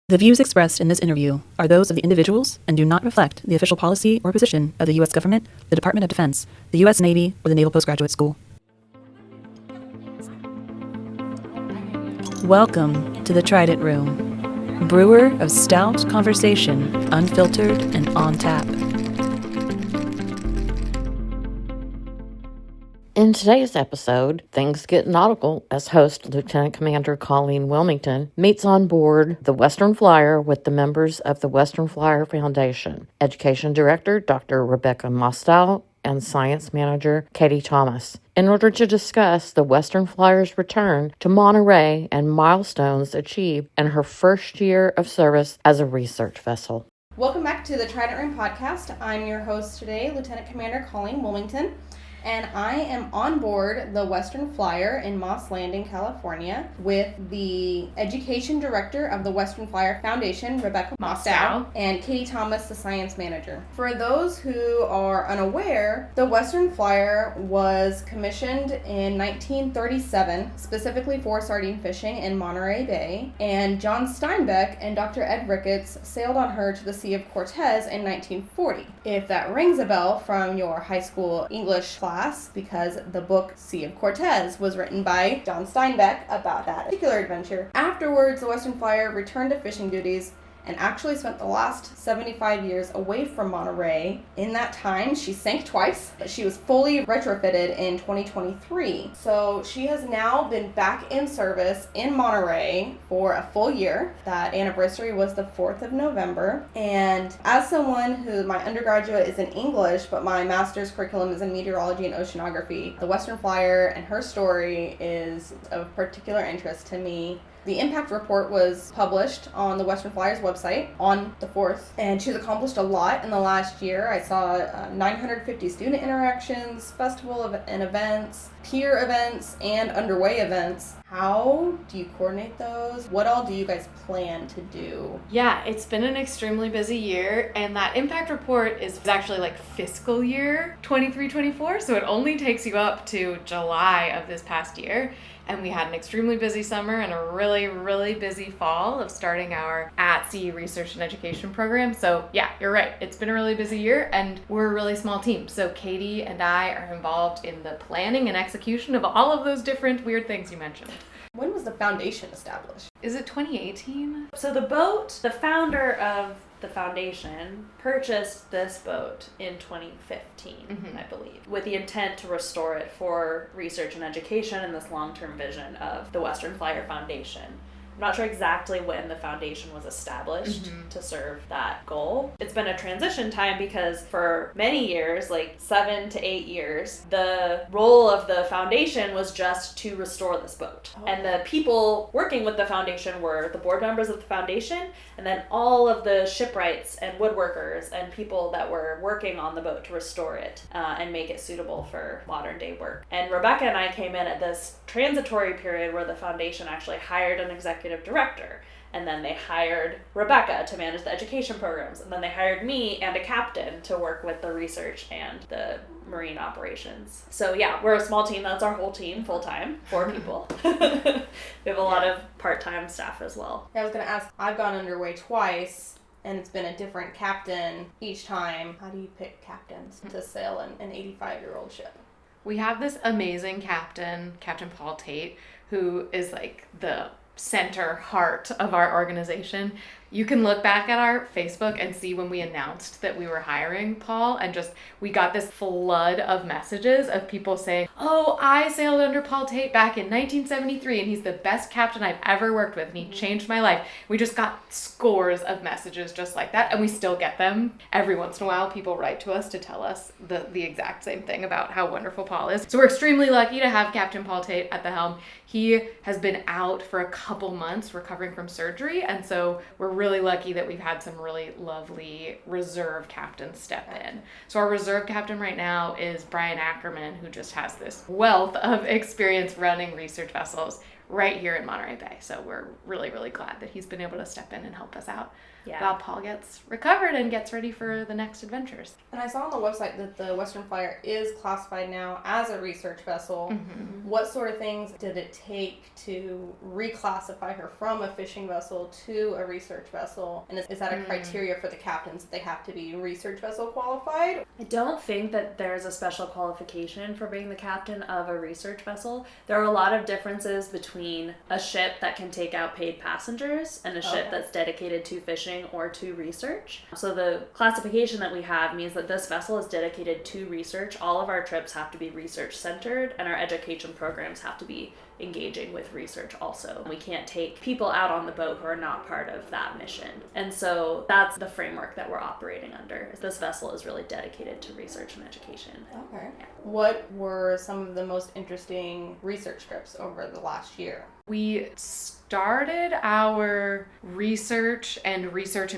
The views expressed in this interview are those of the individuals and do not reflect the official policy or position of the U.S. government, the Department of Defense, the U.S. Navy, or the Naval Postgraduate School. Welcome to the Trident Room, brewer of stout conversation, unfiltered and on tap. In today's episode, things get nautical as host Lieutenant Commander Colleen Wilmington meets on board the Western Flyer with the members of the Western Flyer Foundation, Education Director Dr. Rebecca Mostow, and Science Manager Katie Thomas, in order to discuss the Western Flyer's return to Monterey and milestones achieved in her first year of service as a research vessel. Welcome back to the Trident Room Podcast. I'm your host today, Lieutenant Commander Colleen Wilmington, and I am on board the Western Flyer in Moss Landing, California, with the Education Director of the Western Flyer Foundation, Rebecca Mostow, and Katie Thomas, the Science Manager. For those who are unaware, the Western Flyer was commissioned in 1937, specifically for sardine fishing in Monterey Bay, and John Steinbeck and Dr. Ricketts sailed on her to the Sea of Cortez in 1940. If that rings a bell from your high school English class, because the book Sea of Cortez was written by John Steinbeck about that particular adventure. Afterwards, the Western Flyer returned to fishing duties and actually spent the last 75 years away from Monterey. In that time, she sank twice, but she was fully retrofitted in 2023. So she has now been back in service in Monterey for a full year. That anniversary was the 4th of November. And as someone who, my undergraduate is in English, but my master's curriculum is in meteorology and oceanography, the Western Flyer and her story is of particular interest to me. The impact report was published on the Western Flyer's website on the 4th, and she's accomplished a lot in the last year. I saw 950 student interactions, and events, peer events, and underway events. How do you coordinate those? What all do you guys plan to do? Yeah, it's been an extremely busy year, and that impact report is actually like fiscal year 23-24, so it only takes you up to July of this past year. And we had an extremely busy summer and a really, really busy fall of starting our at-sea research and education program. So yeah, you're right. It's been a really busy year and we're a really small team. So Katie and I are involved in the planning and execution of all of those different weird things you mentioned. When was the foundation established? Is it 2018? So the founder of the foundation purchased this boat in 2015, I believe, with the intent to restore it for research and education and this long-term vision of the Western Flyer Foundation. I'm not sure exactly when the foundation was established to serve that goal. It's been a transition time because for many years, like 7 to 8 years, the role of the foundation was just to restore this boat. Oh. And the people working with the foundation were the board members of the foundation and then all of the shipwrights and woodworkers and people that were working on the boat to restore it and make it suitable for modern day work. And Rebecca and I came in at this transitory period where the foundation actually hired an executive director, and then they hired Rebecca to manage the education programs, and then they hired me and a captain to work with the research and the marine operations. So yeah, we're a small team. That's our whole team, full-time, 4 people. We have a lot of part-time staff as well. I was going to ask, I've gone underway twice, and it's been a different captain each time. How do you pick captains to sail an 85-year-old ship? We have this amazing captain, Captain Paul Tate, who is like the center heart of our organization. You can look back at our Facebook and see when we announced that we were hiring Paul, and we got this flood of messages of people saying, oh, I sailed under Paul Tate back in 1973 and he's the best captain I've ever worked with and he changed my life. We just got scores of messages just like that, and we still get them. Every once in a while people write to us to tell us the exact same thing about how wonderful Paul is. So we're extremely lucky to have Captain Paul Tate at the helm. He has been out for a couple months recovering from surgery, and so we're really lucky that we've had some really lovely reserve captains step in. So our reserve captain right now is Brian Ackerman, who just has this wealth of experience running research vessels. right here in Monterey Bay. So we're really, really glad that he's been able to step in and help us out while Paul gets recovered and gets ready for the next adventures. And I saw on the website that the Western Flyer is classified now as a research vessel. What sort of things did it take to reclassify her from a fishing vessel to a research vessel? And is that a criteria for the captains that they have to be research vessel qualified? I don't think that there's a special qualification for being the captain of a research vessel. There are a lot of differences between a ship that can take out paid passengers and a ship that's dedicated to fishing or to research. So the classification that we have means that this vessel is dedicated to research. All of our trips have to be research centered, and our education programs have to be engaging with research also. We can't take people out on the boat who are not part of that mission. And so that's the framework that we're operating under. This vessel is really dedicated to research and education. Okay. What were some of the most interesting research trips over the last year? We started our research and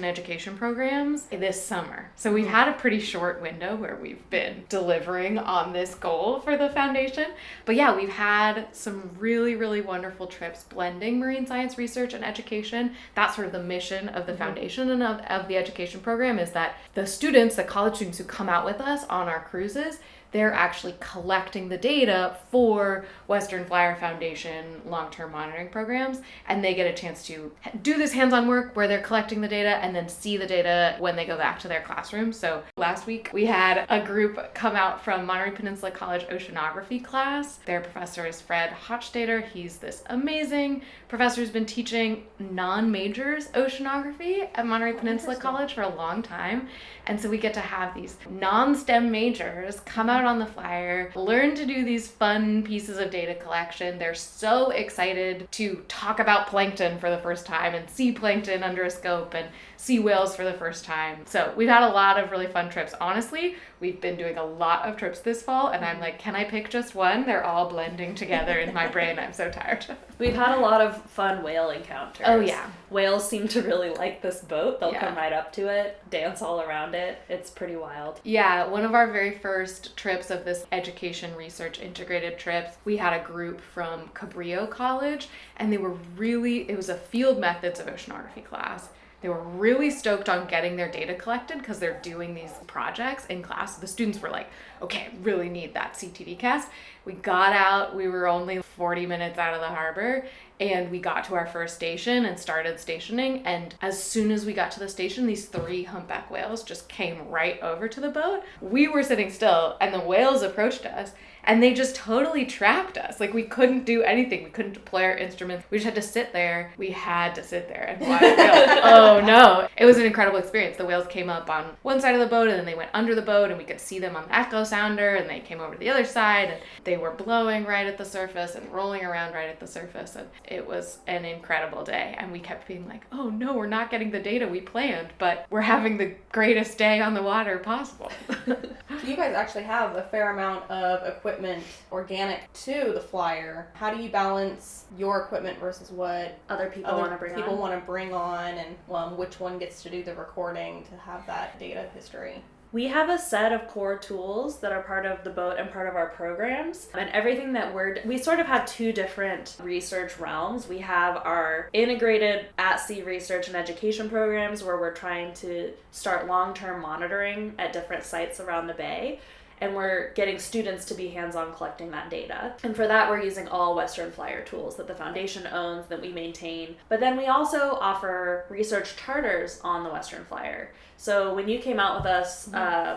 education programs this summer. So we've had a pretty short window where we've been delivering on this goal for the foundation. But yeah, we've had some really, really wonderful trips blending marine science research and education. That's sort of the mission of the foundation and of the education program, is that the students, the college students who come out with us on our cruises, they're actually collecting the data for Western Flyer Foundation long-term monitoring programs, and they get a chance to do this hands-on work where they're collecting the data and then see the data when they go back to their classrooms. So last week we had a group come out from Monterey Peninsula College oceanography class. Their professor is Fred Hochstader. He's this amazing professor who's been teaching non-majors oceanography at Monterey Peninsula College for a long time. And so we get to have these non-STEM majors come out on the flyer, learn to do these fun pieces of data collection. They're so excited to talk about plankton for the first time and see plankton under a scope and see whales for the first time. So we've had a lot of really fun trips. Honestly, we've been doing a lot of trips this fall, and I'm like, can I pick just one? They're all blending together in my brain. I'm so tired. We've had a lot of fun whale encounters. Oh, yeah. Whales seem to really like this boat. They'll come right up to it, dance all around it. It's pretty wild. Yeah, one of our very first trips of this education research integrated trips, we had a group from Cabrillo College, and it was a field methods of oceanography class. They were really stoked on getting their data collected because they're doing these projects in class. The students were like, okay, really need that CTD cast. We got out, we were only 40 minutes out of the harbor, and we got to our first station and started stationing. And as soon as we got to the station, these 3 humpback whales just came right over to the boat. We were sitting still, and the whales approached us, and they just totally trapped us. Like, we couldn't do anything. We couldn't deploy our instruments. We just had to sit there. We had to sit there and watch whales. Oh, no. It was an incredible experience. The whales came up on one side of the boat, and then they went under the boat, and we could see them on the echo sounder, and they came over to the other side, and they were blowing right at the surface and rolling around right at the surface. And it was an incredible day. And we kept being like, oh, no, we're not getting the data we planned, but we're having the greatest day on the water possible. So you guys actually have a fair amount of equipment organic to the flyer. How do you balance your equipment versus what other people want to bring on, and which one gets to do the recording to have that data history? We have a set of core tools that are part of the boat and part of our programs. And everything that we sort of have 2 different research realms. We have our integrated at-sea research and education programs where we're trying to start long-term monitoring at different sites around the bay. And we're getting students to be hands-on collecting that data. And for that, we're using all Western Flyer tools that the foundation owns, that we maintain. But then we also offer research charters on the Western Flyer. So when you came out with us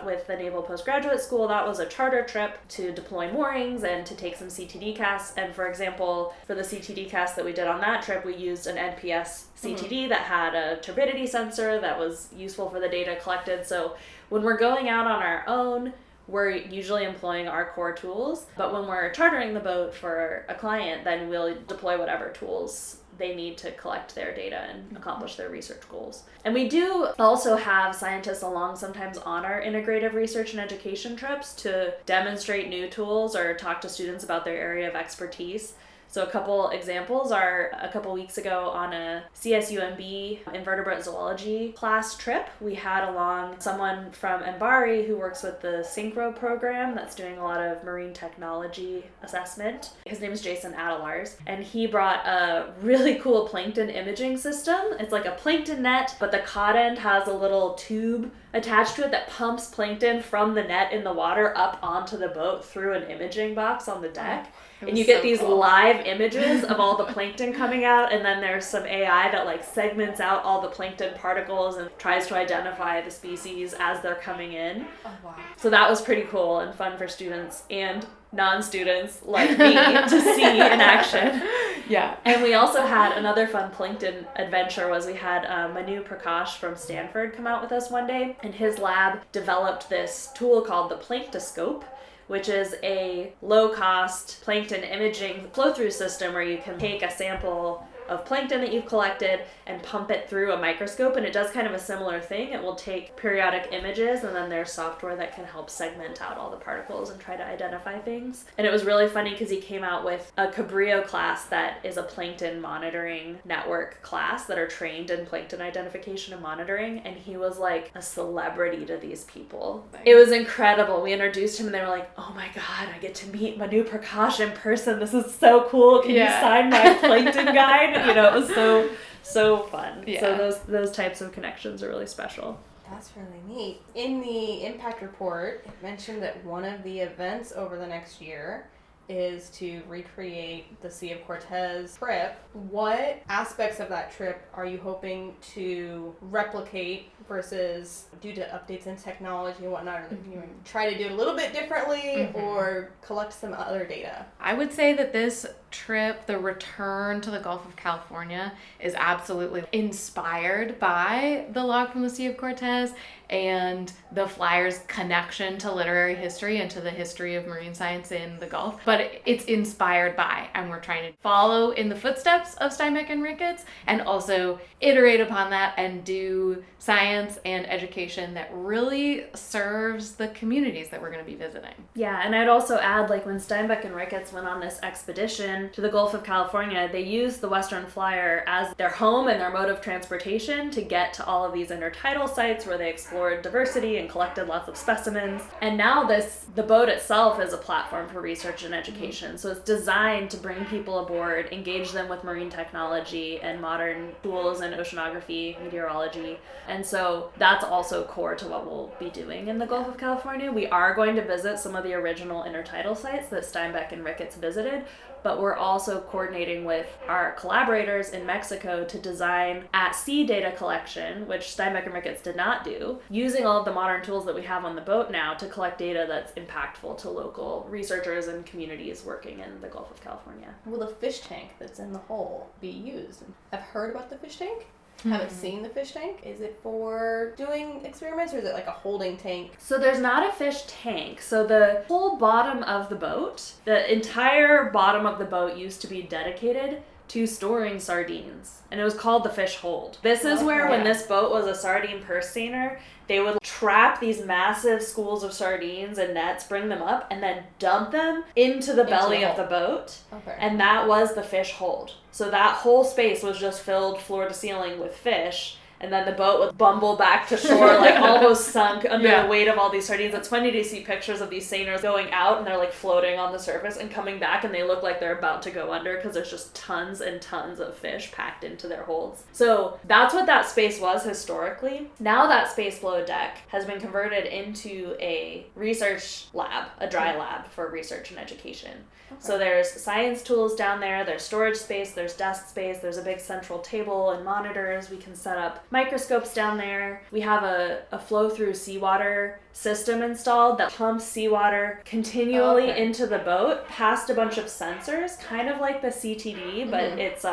with the Naval Postgraduate School, that was a charter trip to deploy moorings and to take some CTD casts. And for example, for the CTD cast that we did on that trip, we used an NPS CTD that had a turbidity sensor that was useful for the data collected. So when we're going out on our own, we're usually employing our core tools, but when we're chartering the boat for a client, then we'll deploy whatever tools they need to collect their data and accomplish their research goals. And we do also have scientists along sometimes on our integrative research and education trips to demonstrate new tools or talk to students about their area of expertise. So a couple examples are a couple weeks ago on a CSUMB invertebrate zoology class trip, we had along someone from MBARI who works with the Synchro program that's doing a lot of marine technology assessment. His name is Jason Adelars, and he brought a really cool plankton imaging system. It's like a plankton net, but the cod end has a little tube attached to it that pumps plankton from the net in the water up onto the boat through an imaging box on the deck. And you get these live images of all the plankton coming out, and then there's some AI that like segments out all the plankton particles and tries to identify the species as they're coming in. Oh, wow. So that was pretty cool and fun for students and non-students like me to see in action. Yeah. And we also had another fun plankton adventure was we had Manu Prakash from Stanford come out with us one day, and his lab developed this tool called the Planktoscope, which is a low-cost plankton imaging flow-through system where you can take a sample of plankton that you've collected and pump it through a microscope, and it does kind of a similar thing. It will take periodic images, and then there's software that can help segment out all the particles and try to identify things. And it was really funny because he came out with a Cabrillo class that is a plankton monitoring network class that are trained in plankton identification and monitoring, and he was like a celebrity to these people. It was incredible. We introduced him and they were like, oh my god, I get to meet Manu Prakash in person. This is so cool. Can you sign my plankton guide? You know, it was so fun. Yeah. So those types of connections are really special. That's really neat. In the impact report, it mentioned that one of the events over the next year is to recreate the Sea of Cortez trip. What aspects of that trip are you hoping to replicate versus due to updates in technology and whatnot, or you know, try to do it a little bit differently or collect some other data? I would say that this trip, the return to the Gulf of California, is absolutely inspired by the log from the Sea of Cortez and the flyer's connection to literary history and to the history of marine science in the Gulf. But it's inspired by, and we're trying to follow in the footsteps of Steinbeck and Ricketts and also iterate upon that and do science and education that really serves the communities that we're going to be visiting. Yeah, and I'd also add, like when Steinbeck and Ricketts went on this expedition to the Gulf of California, they used the Western Flyer as their home and their mode of transportation to get to all of these intertidal sites where they explored diversity and collected lots of specimens. And now the boat itself is a platform for research and education. So it's designed to bring people aboard, engage them with marine technology and modern tools and oceanography, meteorology. And so that's also core to what we'll be doing in the Gulf of California. We are going to visit some of the original intertidal sites that Steinbeck and Ricketts visited, but we're also coordinating with our collaborators in Mexico to design at-sea data collection, which Steinbeck and Ricketts did not do, using all of the modern tools that we have on the boat now to collect data that's impactful to local researchers and communities working in the Gulf of California. Will the fish tank that's in the hull be used? I've heard about the fish tank. Haven't seen the fish tank. Is it for doing experiments or is it like a holding tank? So there's not a fish tank. So the whole bottom of the boat, the entire bottom of the boat used to be dedicated to storing sardines. And it was called the fish hold. This is where when this boat was a sardine purse seiner, they would trap these massive schools of sardines in nets, bring them up, and then dump them into the belly of the boat. Okay. And that was the fish hold. So that whole space was just filled floor to ceiling with fish. And then the boat would bumble back to shore, like almost sunk under the weight of all these sardines. It's funny to see pictures of these seiners going out and they're like floating on the surface and coming back and they look like they're about to go under because there's just tons and tons of fish packed into their holds. So that's what that space was historically. Now that space below deck has been converted into a research lab, a dry lab for research and education. Okay. So there's science tools down there, there's storage space, there's desk space, there's a big central table and monitors. We can set up microscopes down there. We have a flow-through seawater system installed that pumps seawater continually into the boat past a bunch of sensors, kind of like the CTD, but it's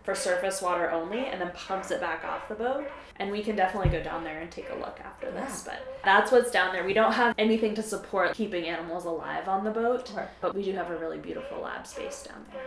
for surface water only, and then pumps it back off the boat. And we can definitely go down there and take a look after this, but that's what's down there. We don't have anything to support keeping animals alive on the boat, but we do have a really beautiful lab space down there.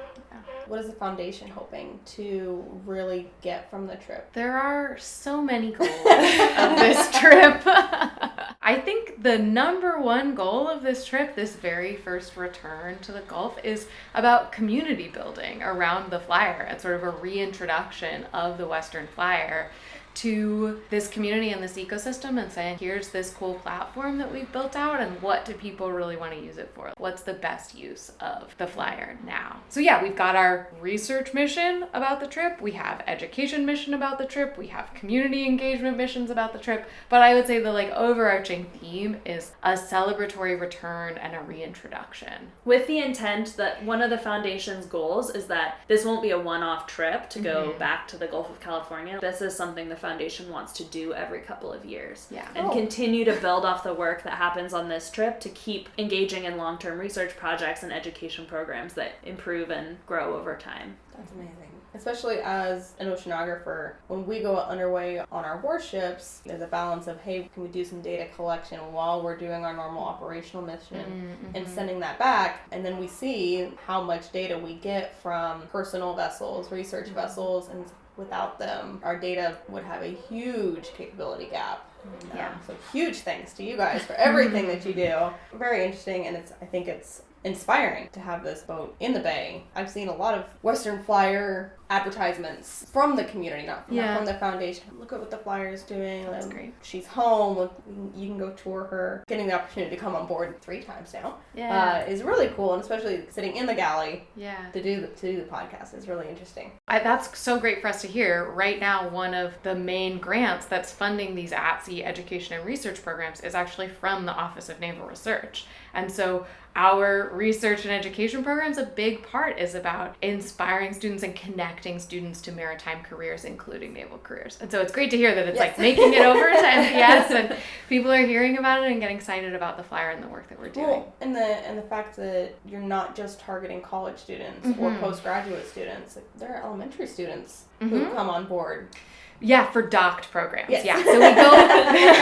What is the foundation hoping to really get from the trip? There are so many goals of this trip. I I think the number one goal of this trip, this very first return to the Gulf, is about community building around the flyer and sort of a reintroduction of the Western Flyer to this community and this ecosystem, and saying, here's this cool platform that we've built out, and what do people really want to use it for? What's the best use of the flyer now? So yeah, we've got our research mission about the trip, we have education mission about the trip, we have community engagement missions about the trip, but I would say the overarching theme is a celebratory return and a reintroduction. With the intent that one of the foundation's goals is that this won't be a one-off trip to go back to the Gulf of California. This is something the foundation wants to do every couple of years. Yeah. And continue to build off the work that happens on this trip to keep engaging in long-term research projects and education programs that improve and grow over time. That's amazing. Especially as an oceanographer, when we go underway on our warships, there's a balance of, hey, can we do some data collection while we're doing our normal operational mission and sending that back, and then we see how much data we get from personal vessels, research vessels, and without them, our data would have a huge capability gap. So huge thanks to you guys for everything that you do. Very interesting, and I think it's inspiring to have this boat in the bay. I've seen a lot of Western Flyer advertisements from the community, not from the foundation. Look at what the Flyer is doing. That's great. She's home. You can go tour her. Getting the opportunity to come on board 3 times now is really cool, and especially sitting in the galley to do the podcast is really interesting. That's so great for us to hear. Right now, one of the main grants that's funding these at-sea education and research programs is actually from the Office of Naval Research. And so our research and education programs, a big part is about inspiring students and connecting students to maritime careers, including naval careers. And so it's great to hear that it's making it over to NPS, and people are hearing about it and getting excited about the flyer and the work that we're doing. Well, and the fact that you're not just targeting college students or postgraduate students. There are elementary students who come on board. Yeah, for docked programs. Yes. Yeah, so we go,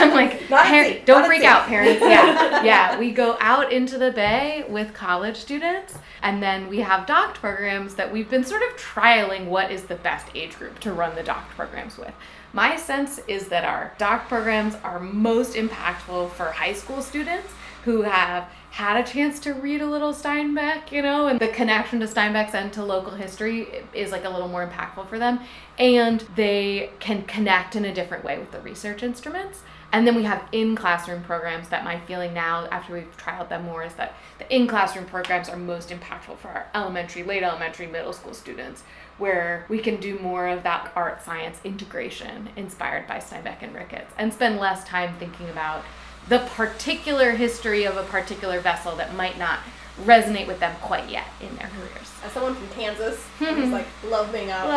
I'm like, don't freak out, parents. Yeah, we go out into the bay with college students, and then we have docked programs that we've been sort of trialing what is the best age group to run the docked programs with. My sense is that our docked programs are most impactful for high school students who have had a chance to read a little Steinbeck, and the connection to Steinbeck's and to local history is a little more impactful for them. And they can connect in a different way with the research instruments. And then we have in-classroom programs that my feeling now, after we've trialed them more, is that the in-classroom programs are most impactful for our elementary, late elementary, middle school students, where we can do more of that art science integration inspired by Steinbeck and Ricketts, and spend less time thinking about the particular history of a particular vessel that might not resonate with them quite yet in their careers. As someone from Kansas, I just love being out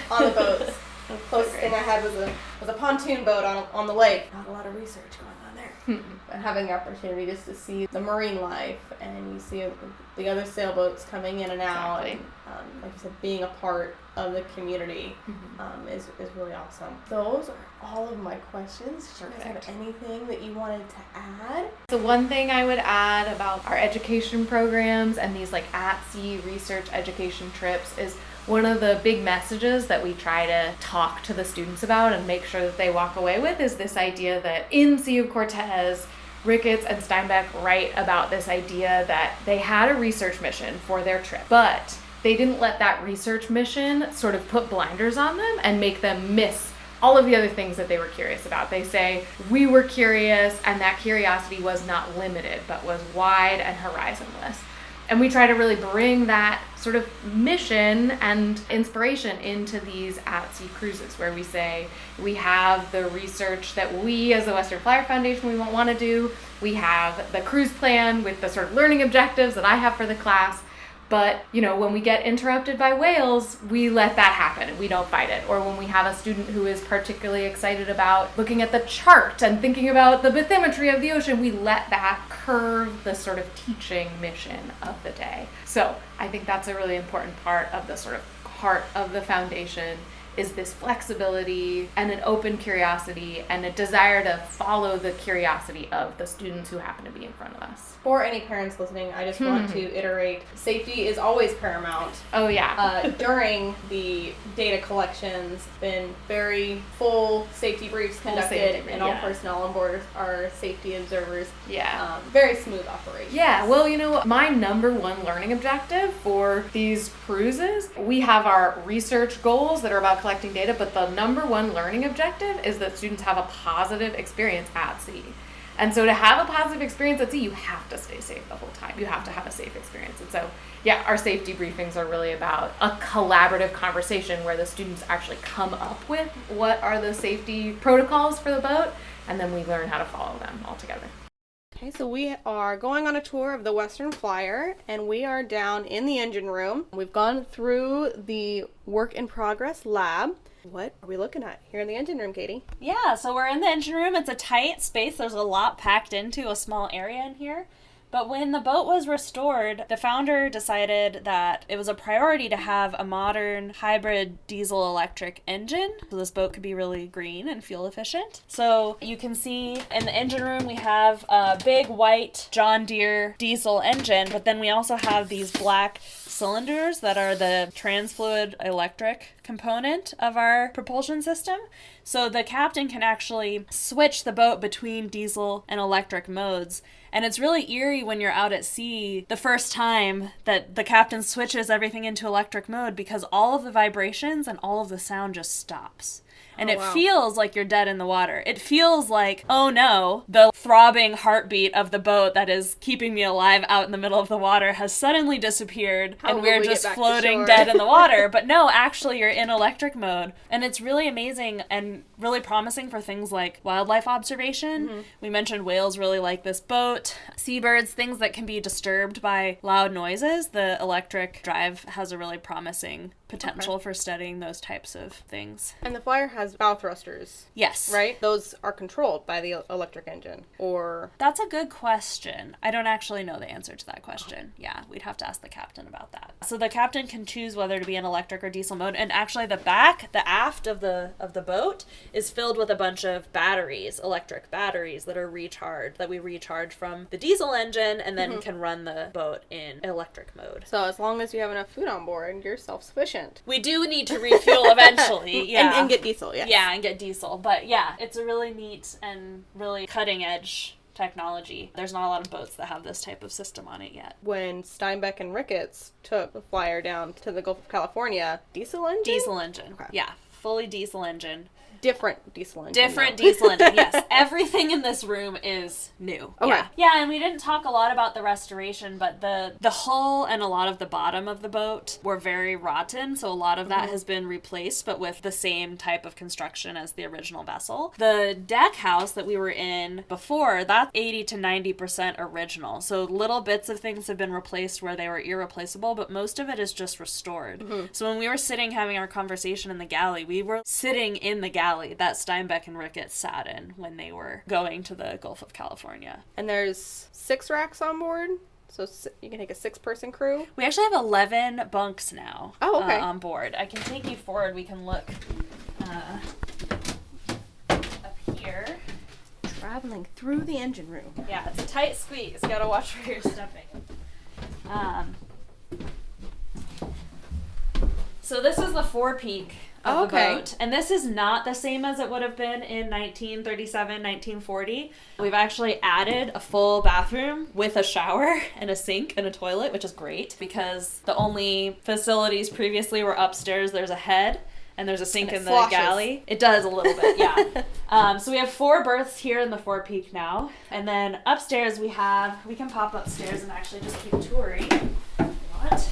on the boats. The closest thing I had was a pontoon boat on the lake. Not a lot of research going on there. But having the opportunity just to see the marine life, and you see the other sailboats coming in and out, and like you said, being a part of the community is really awesome. Those are all of my questions. Do you guys have anything that you wanted to add? The one thing I would add about our education programs and these at-sea research education trips is one of the big messages that we try to talk to the students about and make sure that they walk away with is this idea that in Sea of Cortez, Ricketts and Steinbeck write about this idea that they had a research mission for their trip, but they didn't let that research mission sort of put blinders on them and make them miss all of the other things that they were curious about. They say, we were curious, and that curiosity was not limited, but was wide and horizonless. And we try to really bring that sort of mission and inspiration into these at-sea cruises, where we say we have the research that we as the Western Flyer Foundation we want to do. We have the cruise plan with the sort of learning objectives that I have for the class. But, when we get interrupted by whales, we let that happen and we don't fight it. Or when we have a student who is particularly excited about looking at the chart and thinking about the bathymetry of the ocean, we let that curve the sort of teaching mission of the day. So I think that's a really important part of the sort of heart of the foundation, is this flexibility and an open curiosity and a desire to follow the curiosity of the students who happen to be in front of us. For any parents listening, I just want to iterate, safety is always paramount. Oh, yeah. During the data collections, been very full safety briefs conducted, and all personnel on board are safety observers. Yeah. Very smooth operation. Yeah, well, you know, my number one learning objective for these cruises, we have our research goals that are about collecting data, but the number one learning objective is that students have a positive experience at sea. And so to have a positive experience at sea, you have to stay safe the whole time. You have to have a safe experience. And so, yeah, our safety briefings are really about a collaborative conversation where the students actually come up with what are the safety protocols for the boat, and then we learn how to follow them all together. Okay, so we are going on a tour of the Western Flyer, and we are down in the engine room. We've gone through the work in progress lab. What are we looking at here in the engine room, Katie? Yeah, so we're in the engine room. It's a tight space. There's a lot packed into a small area in here. But when the boat was restored, the founder decided that it was a priority to have a modern hybrid diesel-electric engine. So this boat could be really green and fuel efficient. So you can see in the engine room we have a big white John Deere diesel engine, but then we also have these black cylinders that are the transfluid electric component of our propulsion system. So the captain can actually switch the boat between diesel and electric modes. And it's really eerie when you're out at sea the first time that the captain switches everything into electric mode, because all of the vibrations and all of the sound just stops. And it feels like you're dead in the water. It feels like, oh no, the throbbing heartbeat of the boat that is keeping me alive out in the middle of the water has suddenly disappeared, and we're just floating dead in the water. But no, actually you're in electric mode. And it's really amazing and really promising for things like wildlife observation. We mentioned whales really like this boat. Seabirds, things that can be disturbed by loud noises. The electric drive has a really promising potential for studying those types of things. And the Flyer has bow thrusters. Yes. Right? Those are controlled by the electric engine, or... That's a good question. I don't actually know the answer to that question. Yeah, we'd have to ask the captain about that. So the captain can choose whether to be in electric or diesel mode, and actually the aft of the boat is filled with a bunch of batteries, electric batteries that are recharged, that we recharge from the diesel engine and then can run the boat in electric mode. So as long as you have enough food on board, you're self-sufficient. We do need to refuel eventually, yeah. And get diesel, yes. Yeah, and get diesel. But yeah, it's a really neat and really cutting edge technology. There's not a lot of boats that have this type of system on it yet. When Steinbeck and Ricketts took the Flyer down to the Gulf of California, diesel engine? Diesel engine. Okay. Yeah, fully diesel engine. Different diesel engine. Different diesel engine, yes. Everything in this room is new. Okay. Yeah, and we didn't talk a lot about the restoration, but the hull and a lot of the bottom of the boat were very rotten, so a lot of that has been replaced, but with the same type of construction as the original vessel. The deck house that we were in before, that's 80 to 90% original, so little bits of things have been replaced where they were irreplaceable, but most of it is just restored. So when we were sitting having our conversation in the galley, we were sitting in the galley that Steinbeck and Ricketts sat in when they were going to the Gulf of California. And there's 6 racks on board, so you can take a 6-person crew. We actually have 11 bunks now on board. I can take you forward. We can look up here. Traveling through the engine room. Yeah, it's a tight squeeze. Gotta watch where you're stepping. So this is the forepeak of the boat. And this is not the same as it would have been in 1937, 1940. We've actually added a full bathroom with a shower and a sink and a toilet, which is great because the only facilities previously were upstairs. There's a head and there's a sink in the galley. It does a little bit, yeah. So we have 4 berths here in the forepeak now. And then upstairs we can pop upstairs and actually just keep touring. What?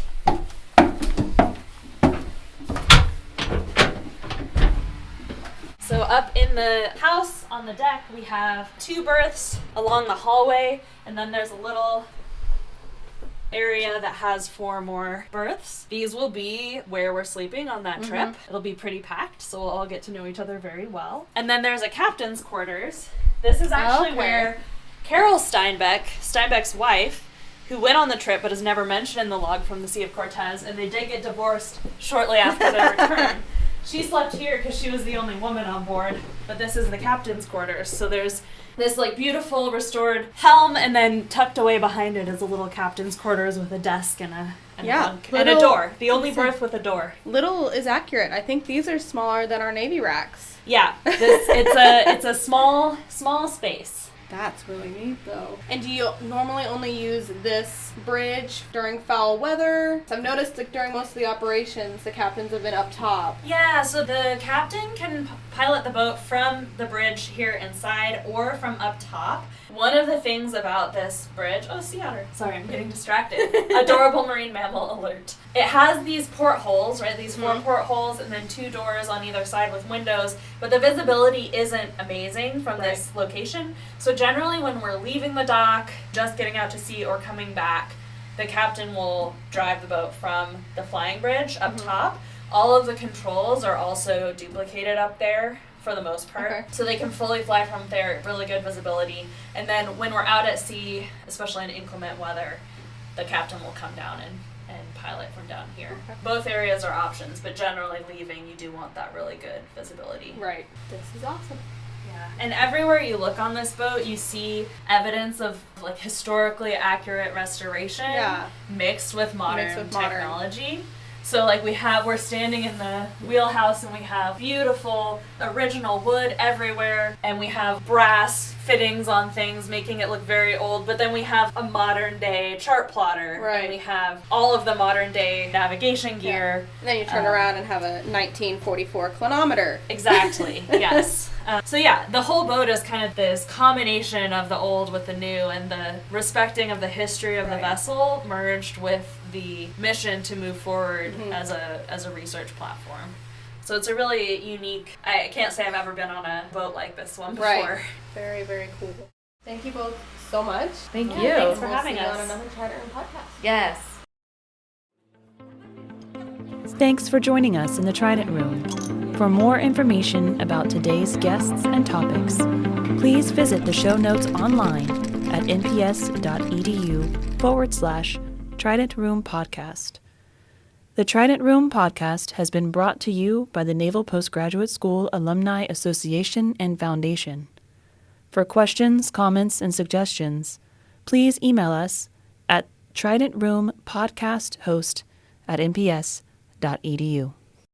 So up in the house on the deck, we have 2 berths along the hallway, and then there's a little area that has 4 more berths. These will be where we're sleeping on that trip. It'll be pretty packed, so we'll all get to know each other very well. And then there's a captain's quarters. This is actually where Carol Steinbeck, Steinbeck's wife, who went on the trip but is never mentioned in the log from the Sea of Cortez, and they did get divorced shortly after their return. She slept here because she was the only woman on board, but this is the captain's quarters. So there's this like beautiful restored helm, and then tucked away behind it is a little captain's quarters with a desk and a bunk and a door. The only berth with a door. Little is accurate. I think these are smaller than our Navy racks. Yeah, it's a small space. That's really neat, though. And do you normally only use this bridge during foul weather? I've noticed that during most of the operations, the captains have been up top. Yeah, so the captain can pilot the boat from the bridge here inside or from up top. One of the things about this bridge, sea otter. Sorry, I'm getting distracted. Adorable marine mammal alert. It has these portholes, right? These 4 portholes and then 2 doors on either side with windows, but the visibility isn't amazing from this location. So generally when we're leaving the dock, just getting out to sea or coming back, the captain will drive the boat from the flying bridge up top. All of the controls are also duplicated up there for the most part. Okay. So they can fully fly from there, really good visibility. And then when we're out at sea, especially in inclement weather, the captain will come down and pilot from down here. Okay. Both areas are options, but generally leaving, you do want that really good visibility. Right. This is awesome. Yeah. And everywhere you look on this boat, you see evidence of like historically accurate restoration mixed with modern technology. So like we're standing in the wheelhouse and we have beautiful original wood everywhere, and we have brass fittings on things making it look very old, but then we have a modern day chart plotter, and we have all of the modern day navigation gear. And then you turn around and have a 1944 clinometer. Exactly, yes. So yeah, the whole boat is kind of this combination of the old with the new, and the respecting of the history of the vessel merged with the mission to move forward as a research platform. So it's a really unique, I can't say I've ever been on a boat like this one before. Right. Very, very cool. Thank you both so much. Thank you. Thanks for having us. On another Trident Room podcast. Yes. Thanks for joining us in the Trident Room. For more information about today's guests and topics, please visit the show notes online at nps.edu/Trident Room Podcast. The Trident Room Podcast has been brought to you by the Naval Postgraduate School Alumni Association and Foundation. For questions, comments, and suggestions, please email us at tridentroompodcasthost@nps.edu.